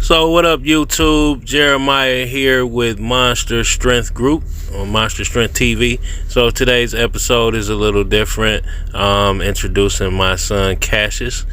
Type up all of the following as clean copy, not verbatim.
So what up, YouTube? Jeremiah here with Monster Strength Group on Monster Strength TV. So today's episode is a little different. Introducing my son Cassius,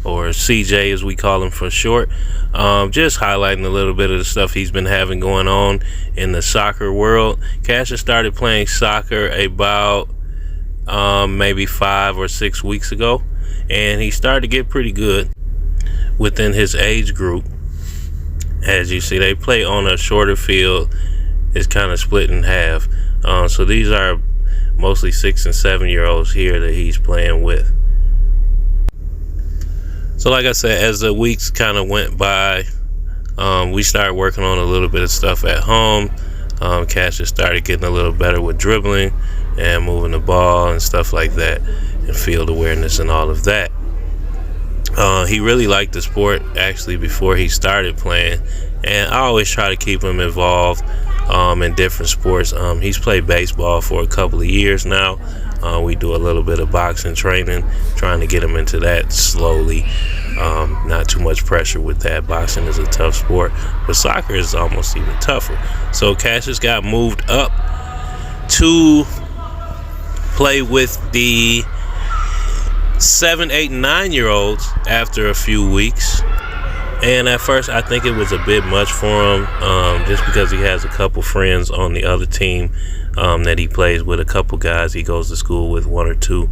or CJ as we call him for short. Just highlighting a little bit of the stuff he's been having going on in the soccer world. Cassius started playing soccer about maybe 5 or 6 weeks ago, and he started to get pretty good within his age group. As you see, they play on a shorter field. It's kind of split in half. So these are mostly 6 and 7 year olds here that he's playing with. So like I said, as the weeks kind of went by, we started working on a little bit of stuff at home. Cassius started getting a little better with dribbling and moving the ball and stuff like that, and field awareness and all of that. He really liked the sport actually before he started playing, and I always try to keep him involved in different sports. He's played baseball for a couple of years now. We do a little bit of boxing training, trying to get him into that slowly. Not too much pressure with that. Boxing is a tough sport, but soccer is almost even tougher. So Cassius got moved up to play with the 7, 8, and 9 year olds after a few weeks. And at first I think it was a bit much for him, just because he has a couple friends on the other team that he plays with, a couple guys he goes to school with, 1 or 2.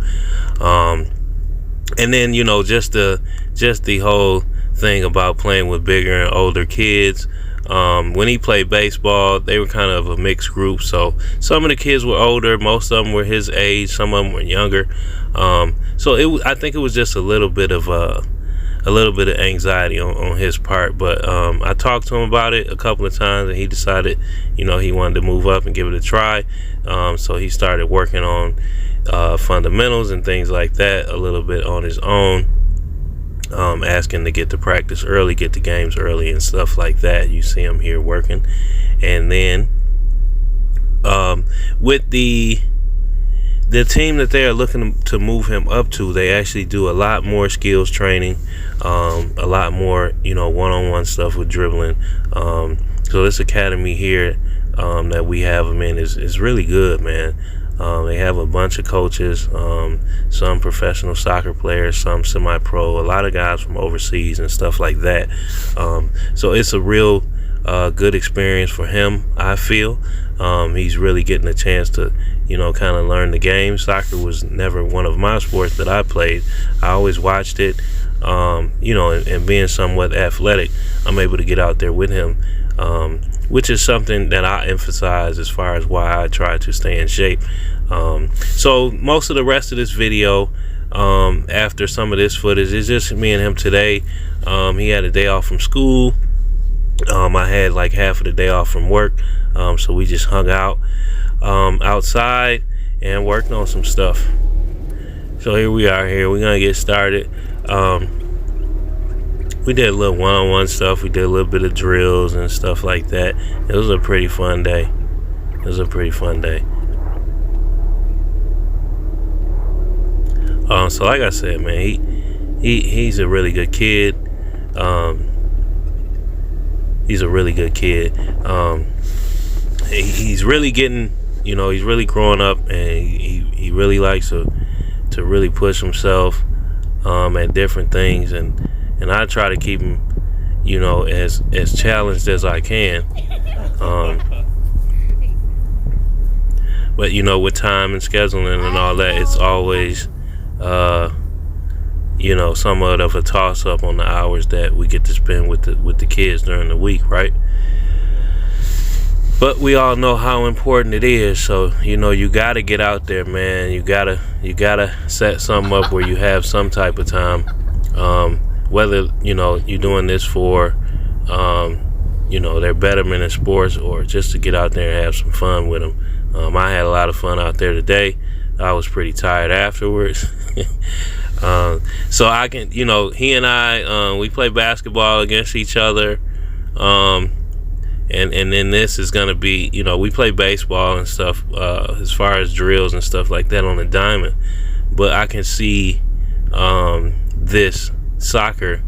And then, you know, just the whole thing about playing with bigger and older kids. When he played baseball, they were kind of a mixed group. So some of the kids were older, most of them were his age, some of them were younger. So I think it was just a little bit of anxiety on his part. But I talked to him about it a couple of times, and he decided, you know, he wanted to move up and give it a try. So he started working on fundamentals and things like that a little bit on his own. Asking to get to practice early, get to games early and stuff like that. You see him here working. And then with the team that they are looking to move him up to, they actually do a lot more skills training, a lot more, you know, one-on-one stuff with dribbling. So this academy here that we have him in is really good, man. They have a bunch of coaches, some professional soccer players, some semi-pro, a lot of guys from overseas and stuff like that. So it's a real good experience for him, I feel. He's really getting a chance to, you know, kind of learn the game. Soccer was never one of my sports that I played. I always watched it, you know, and being somewhat athletic, I'm able to get out there with him, which is something that I emphasize as far as why I try to stay in shape. So most of the rest of this video, after some of this footage, is just me and him today. He had a day off from school. I had like half of the day off from work, so we just hung out outside and worked on some stuff. So here we are. We're gonna get started. We did a little one-on-one stuff. We did a little bit of drills and stuff like that. It was a pretty fun day. So like I said, man, he's a really good kid. He's a really good kid. He's really getting, you know, he's really growing up, and he really likes to really push himself at different things, and I try to keep him, you know, as challenged as I can. But you know, with time and scheduling and all that, it's always you know, somewhat of a toss-up on the hours that we get to spend with the kids during the week, right? But we all know how important it is. So, you know, you gotta get out there, man. You gotta set something up where you have some type of time. Whether, you know, you're doing this for you know, their betterment in sports, or just to get out there and have some fun with them. I had a lot of fun out there today. I was pretty tired afterwards. So I can, you know, he and I, we play basketball against each other. And then this is going to be, you know, we play baseball and stuff, as far as drills and stuff like that on the diamond. But I can see this soccer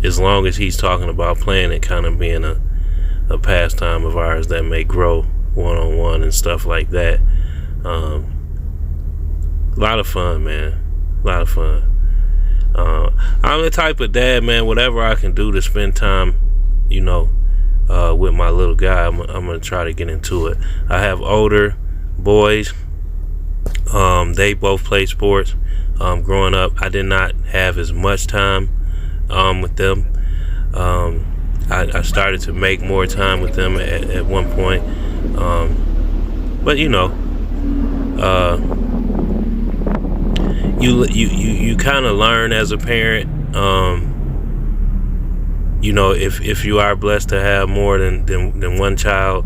as long as he's talking about playing it kind of being a pastime of ours that may grow one-on-one and stuff like that. A lot of fun, man. A lot of fun. I'm the type of dad, man, whatever I can do to spend time, you know, with my little guy, I'm gonna try to get into it. I have older boys. They both play sports. Growing up, I did not have as much time with them. I started to make more time with them at one point. But you know, you kind of learn as a parent. You know, if you are blessed to have more than one child,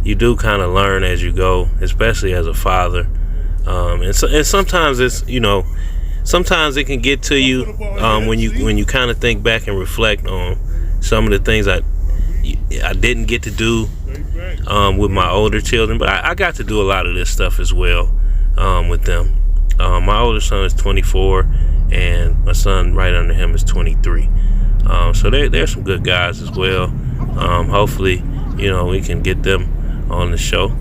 you do kind of learn as you go, especially as a father. And sometimes it's, you know, sometimes it can get to you when you kind of think back and reflect on some of the things I didn't get to do with my older children, but I got to do a lot of this stuff as well with them. My older son is 24, and my son right under him is 23. So they're some good guys as well. Hopefully, you know, we can get them on the show.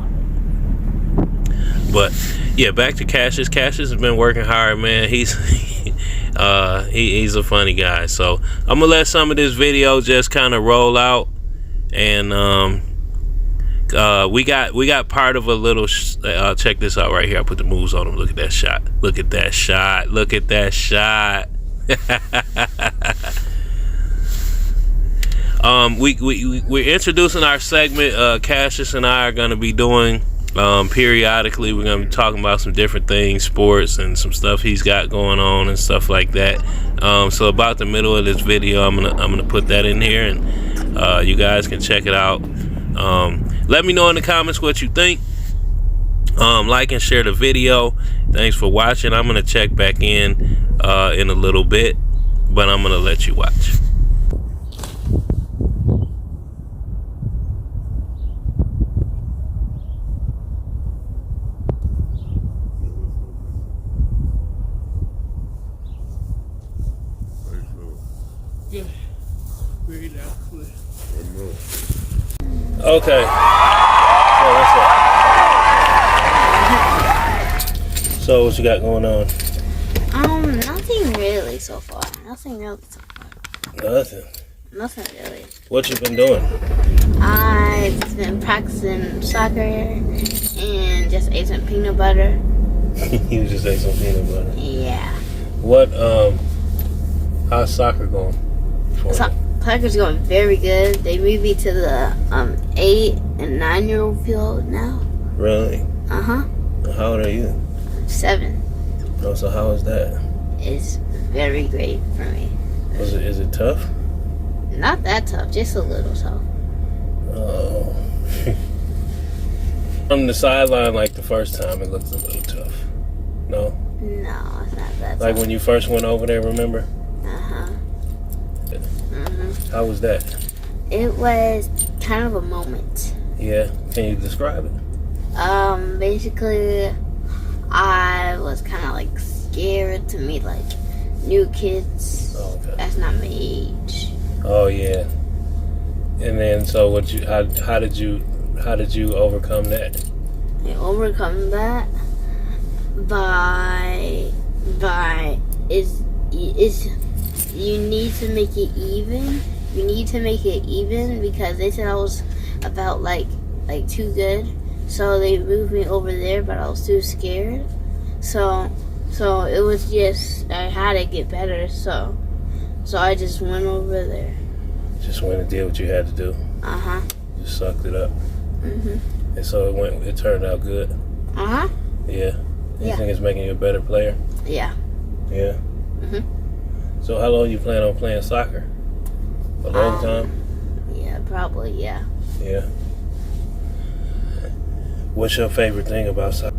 But yeah, back to Cassius. Cassius has been working hard, man. He's a funny guy. So I'm gonna let some of this video just kind of roll out, and we got part of a little. Check this out right here. I put the moves on him. Look at that shot. Look at that shot. Look at that shot. We're introducing our segment. Cassius and I are going to be doing periodically. We're going to be talking about some different things, sports, and some stuff he's got going on and stuff like that. So about the middle of this video, I'm gonna put that in here, and you guys can check it out. Let me know in the comments what you think. Like and share the video. Thanks for watching. I'm gonna check back in a little bit, but I'm gonna let you watch. Okay. So what's up? So what you got going on? Nothing really so far. Nothing really so far. Nothing really. What you been doing? I've been practicing soccer and just ate some peanut butter. You just ate some peanut butter. Yeah. What how's soccer going for you? Soccer's going very good. They moved me to the 8 and 9-year-old field now. Really? Uh-huh. How old are you? 7. Oh, so how is that? It's very great for me. Is it tough? Not that tough, just a little tough. Oh. From the sideline, like the first time, it looks a little tough. No? No, it's not that tough. Like when you first went over there, remember? Uh-huh. How was that? It was kind of a moment. Yeah. Can you describe it? Basically, I was kind of like scared to meet like new kids. Oh, okay. That's not my age. Oh yeah. And then so how did you overcome that? I overcome that by you need to make it even. You need to make it even because they said I was about like too good. So they moved me over there, but I was too scared. So it was just I had to get better. So I just went over there. Just went and did what you had to do. Uh-huh. Just sucked it up. Mhm. And so it turned out good. Uh-huh. Yeah. You Yeah. think it's making you a better player? Yeah. Yeah. Mhm. So how long you plan on playing soccer? A long time? Yeah, probably. Yeah. Yeah. What's your favorite thing about soccer?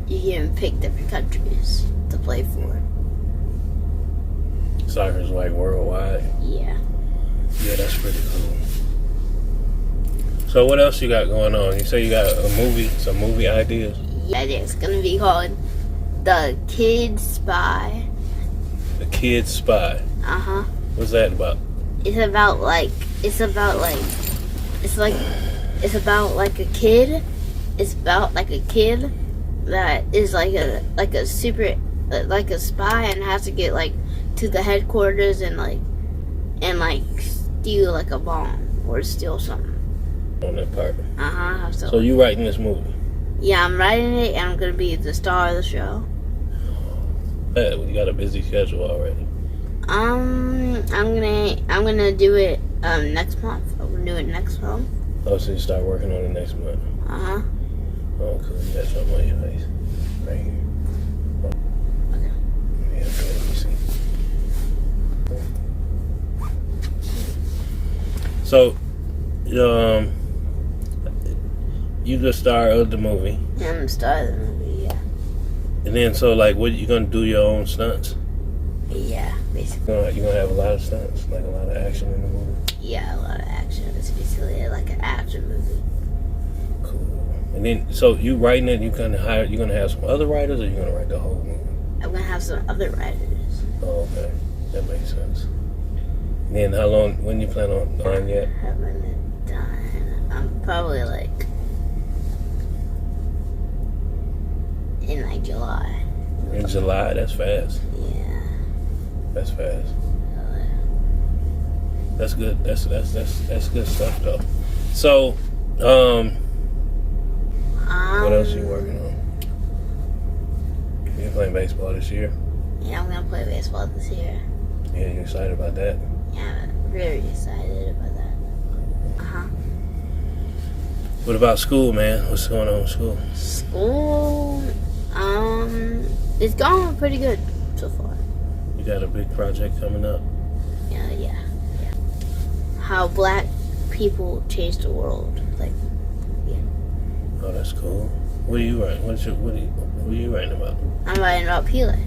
You can pick different countries to play for. Soccer's like worldwide. Yeah. Yeah, that's pretty cool. So what else you got going on? You say you got some movie ideas? Yeah, it's gonna be called The Kid Spy. A Kid Spy. What's that about? It's about like a kid. It's about like a kid that is like a super like a spy and has to get like to the headquarters and steal like a bomb or steal something. On that part. So you writing this movie? Yeah, I'm writing it and I'm gonna be the star of the show. Yeah, you got a busy schedule already. I'm gonna do it next month. I'm gonna do it next month. Oh, so you start working on it next month? Oh, cool. You got something on your face. Right here. Okay. Yeah, okay, let me see. So, you the star of the movie. Yeah, I'm the star of the movie, yeah. And then, so, like, what, you gonna do your own stunts? Yeah, basically. You gonna have a lot of stunts, like a lot of action in the movie? Yeah, a lot of action. It's basically like an action movie. Cool. And then, so you writing it, you gonna have some other writers, or you gonna write the whole movie? I'm gonna have some other writers. Oh, okay. That makes sense. And then when you plan on done yet? Having it done. I'm probably like in like July. In July? That's fast. Yeah. That's fast. That's good. That's good stuff though. So, what else are you working on? You playing baseball this year? Yeah, I'm gonna play baseball this year. Yeah, you excited about that? Yeah, I'm very excited about that. What about school, man? What's going on with school? School, it's going pretty good so far. You got a big project coming up? Yeah. How black people change the world. Like, yeah. Oh, that's cool. What are you writing? What are you writing about? I'm writing about Pele.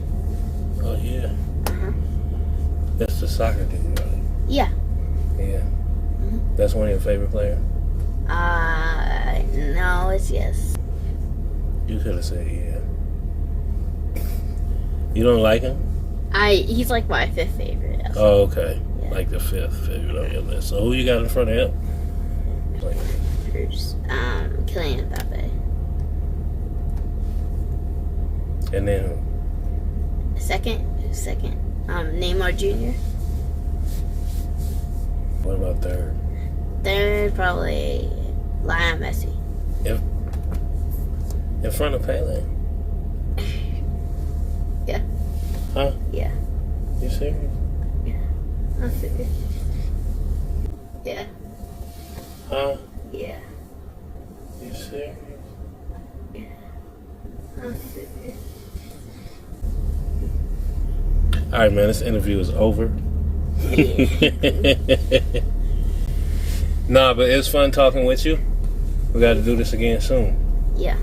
Oh yeah. That's the soccer dude, right? Yeah. Yeah. That's one of your favorite players? No, it's yes. You could have said yeah. You don't like him? He's like my fifth favorite. Oh, okay. Yeah. Like the fifth favorite on your list. So who you got in front of him? First, Kylian Mbappe. And then who? Second, Neymar Jr. What about third? Third, probably Lionel Messi. In front of Pele? Yeah. Huh? Yeah. You serious? I'm serious. Yeah. Huh? Yeah. You serious? I'm serious. All right, man. This interview is over. Nah, but it was fun talking with you. We got to do this again soon. Yeah.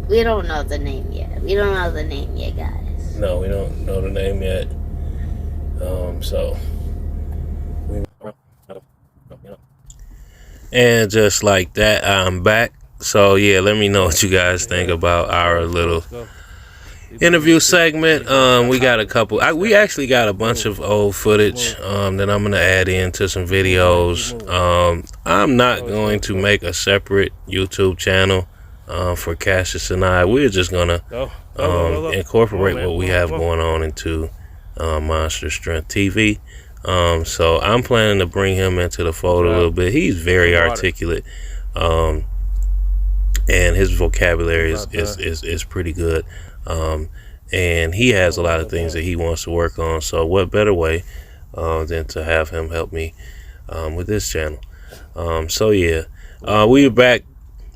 We don't know the name yet. Guys. No, we don't know the name yet. And just like that, I'm back. So yeah, let me know what you guys think about our little interview segment. We got a couple. We actually got a bunch of old footage that I'm gonna add into some videos. I'm not going to make a separate YouTube channel for Cassius and I. We're just gonna incorporate what we have going on into Monster Strength TV. So I'm planning to bring him into the fold a little bit. He's very articulate, and his vocabulary is pretty good. And he has a lot of things that he wants to work on. So what better way than to have him help me with this channel? So yeah, we are back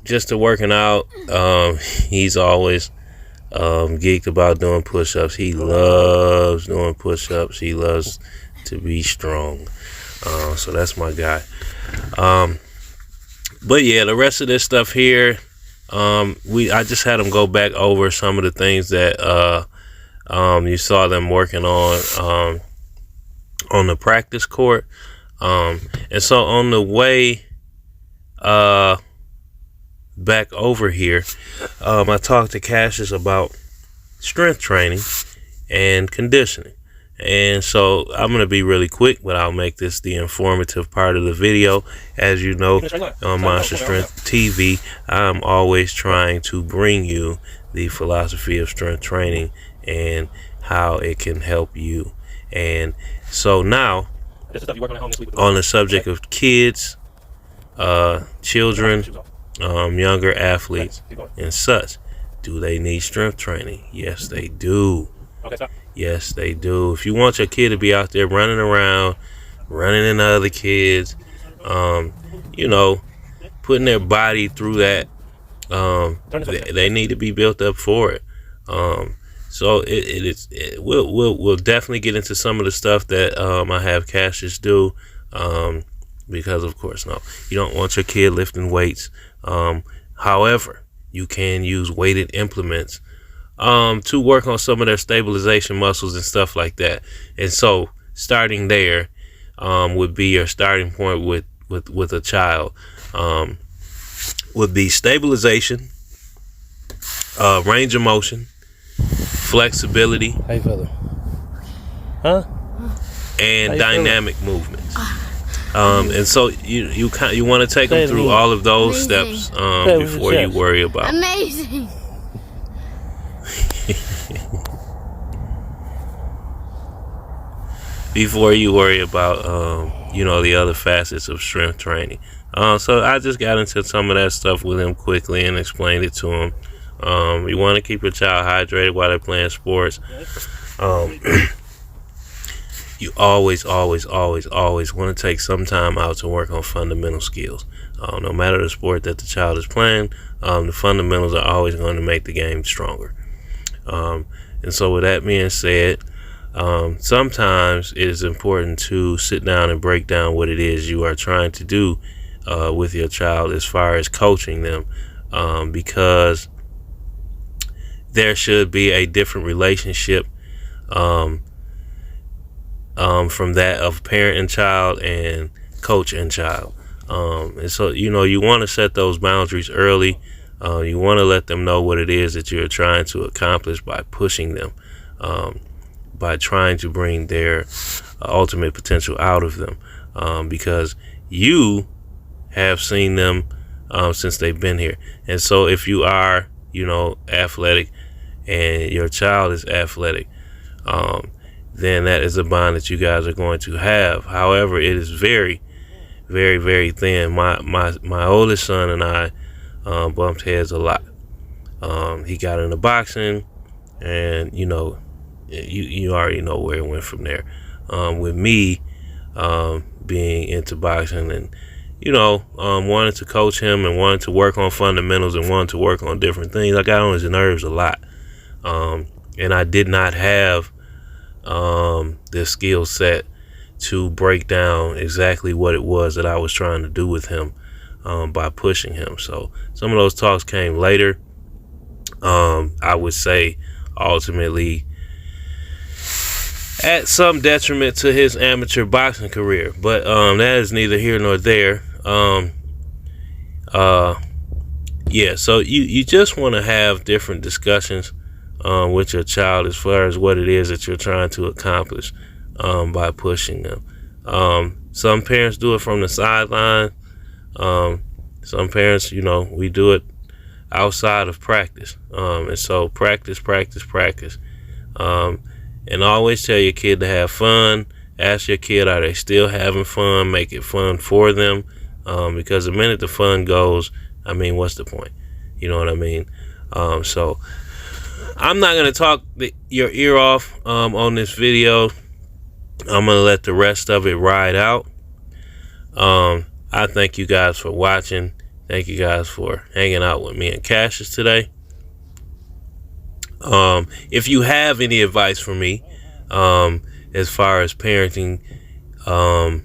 just to working out. He's always geeked about doing push-ups. He loves doing push-ups. He loves to be strong. So that's my guy. But yeah, the rest of this stuff here, I just had them go back over some of the things that you saw them working on the practice court. And so on the way back over here, I talked to Cassius about strength training and conditioning. And so I'm going to be really quick, but I'll make this the informative part of the video. As you know, on Monster Strength TV, I'm always trying to bring you the philosophy of strength training and how it can help you. And so now, on the subject of kids, children, younger athletes, and such, do they need strength training? Yes, they do. Yes, they do. If you want your kid to be out there running around, running into other kids, putting their body through that, they need to be built up for it. So we'll definitely get into some of the stuff that I have Cassius do, because of course, no, you don't want your kid lifting weights. However, you can use weighted implements to work on some of their stabilization muscles and stuff like that. And so starting there would be your starting point with a child. Would be stabilization, range of motion, flexibility, How you feeling? Huh? and dynamic movements. And so you want to take them through all of those Amazing. steps before you worry about. Amazing. Before you worry about the other facets of strength training. So I just got into some of that stuff with him quickly and explained it to him. You want to keep your child hydrated while they're playing sports. You always want to take some time out to work on fundamental skills. No matter the sport that the child is playing, the fundamentals are always going to make the game stronger. And so with that being said, sometimes it is important to sit down and break down what it is you are trying to do with your child as far as coaching them, because there should be a different relationship from that of parent and child and coach and child. And so, you want to set those boundaries early. You want to let them know what it is that you're trying to accomplish by pushing them, by trying to bring their ultimate potential out of them, because you have seen them since they've been here. And so if you are, athletic and your child is athletic, then that is a bond that you guys are going to have. However, it is very, very, very thin. My oldest son and I bumped heads a lot. He got into boxing, and you already know where it went from there. With me being into boxing and wanting to coach him and wanting to work on fundamentals and wanting to work on different things, I got on his nerves a lot. And I did not have the skill set to break down exactly what it was that I was trying to do with him by pushing him. So some of those talks came later. I would say ultimately at some detriment to his amateur boxing career, but that is neither here nor there. So you just want to have different discussions with your child as far as what it is that you're trying to accomplish by pushing them. Some parents do it from the sideline. Some parents, we do it outside of practice. And so practice. And always tell your kid to have fun. Ask your kid, are they still having fun? Make it fun for them. Because the minute the fun goes, what's the point? You know what I mean? So I'm not going to talk your ear off on this video. I'm going to let the rest of it ride out. I thank you guys for watching. Thank you guys for hanging out with me and Cassius today. If you have any advice for me as far as parenting, a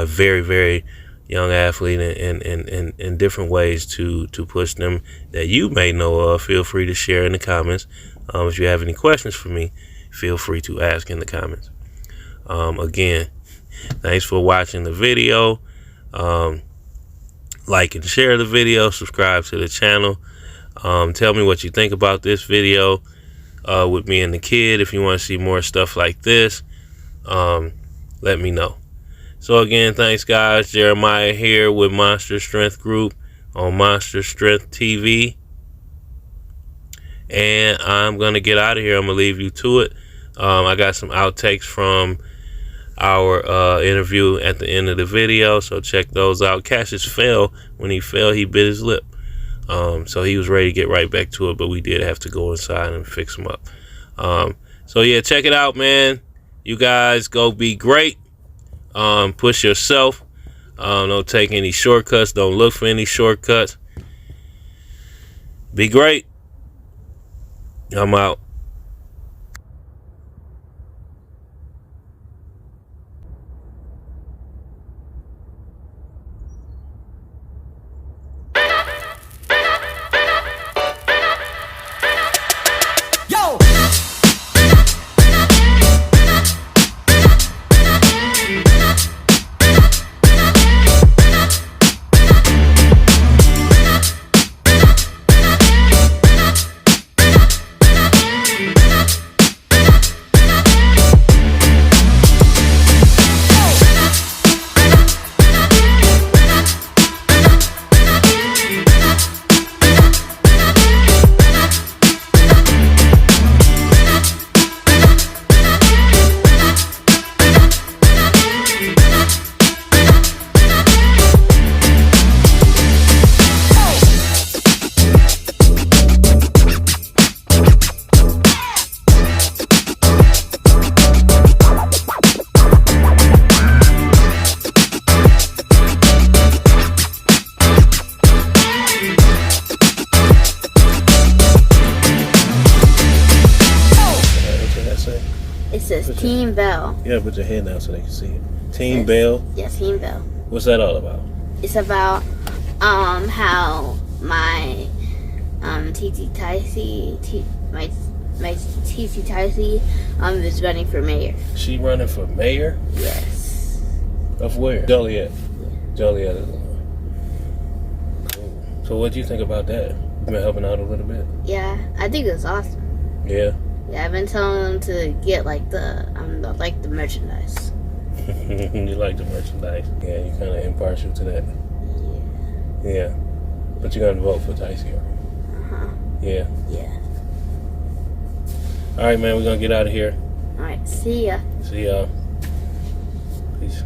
very, very young athlete in different ways to push them that you may know of, feel free to share in the comments. If you have any questions for me, feel free to ask in the comments. Again, thanks for watching the video. like and share the video, subscribe to the channel. Tell me what you think about this video with me and the kid. If you want to see more stuff like this, let me know. So again, thanks guys. Jeremiah here with Monster Strength Group on Monster Strength TV. And I'm going to get out of here. I'm going to leave you to it. I got some outtakes from our interview at the end of the video, so check those out. Cassius fell. When he fell, he bit his lip. So he was ready to get right back to it, but we did have to go inside and fix him up. So yeah, check it out, man. You guys go be great. Push yourself. Don't take any shortcuts. Don't look for any shortcuts. Be great. I'm out. It says Team Bell. Yeah, put your head down so they can see it. Team Bell. Yeah, Team Bell. What's that all about? It's about how my TT Ticey is running for mayor. She running for mayor? Yes. Of where? Joliet. Joliet. Cool. So what do you think about that? You been helping out a little bit? Yeah, I think it's awesome. Yeah. Yeah, I've been telling them to get like the merchandise. You like the merchandise? Yeah, you kind of impartial to that. Yeah. Yeah. But you're gonna vote for Ticey, right? Uh-huh. Yeah. Yeah. All right, man. We're gonna get out of here. All right. See ya. See y'all. Peace.